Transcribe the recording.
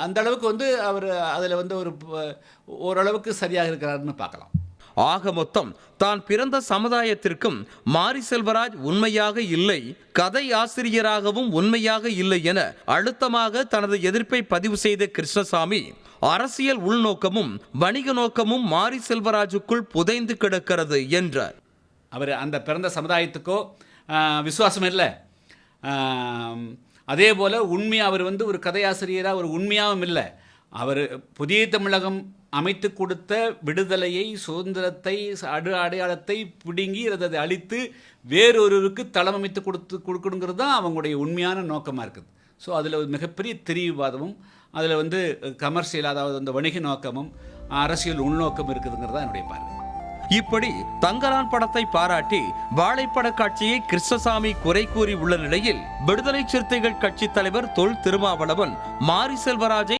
அந்த அளவுக்கு வந்து அவர் அதில் வந்து ஓரளவுக்கு சரியாக இருக்கிறாருன்னு பார்க்கலாம். ஆக மொத்தம் தான் பிறந்த சமுதாயத்திற்கும் மாரி செல்வராஜ் உண்மையாக இல்லை, கதை ஆசிரியராகவும் உண்மையாக இல்லை என அழுத்தமாக தனது எதிர்ப்பை பதிவு செய்த கிருஷ்ணசாமி, அரசியல் உள்நோக்கமும் வணிக நோக்கமும் மாரி செல்வராஜுக்குள் புதைந்து கிடக்கிறது என்றார். அவர் அந்த பிறந்த சமுதாயத்துக்கோ விசுவாசம் இல்லை. அதே போல் உண்மையாக அவர் வந்து ஒரு கதையாசிரியராக ஒரு உண்மையாகவும் இல்லை. அவர் புதிய தமிழகம் அமைத்து கொடுத்த விடுதலையை, சுதந்திரத்தை, அடையாளத்தை பிடுங்கி அதை அழித்து வேறொருவருக்கு தளமமைத்து கொடுக்கணுங்கிறது தான் அவங்களுடைய உண்மையான நோக்கமாக இருக்குது. ஸோ அதில் ஒரு மிகப்பெரிய திரிவுவாதமும், அதில் வந்து கமர்ஷியல், அதாவது அந்த வணிக நோக்கமும் அரசியல் உள்நோக்கம் இருக்குதுங்கிறது தான் என்னுடைய பார்வை. இப்படி தங்கலான் படத்தை பாராட்டி வாழைப்பட காட்சியை கிருஷ்ணசாமி குறை கூறி உள்ள நிலையில், விடுதலை சிறுத்தைகள் கட்சி தலைவர் தொல் திருமாவளவன் மாரி செல்வராஜை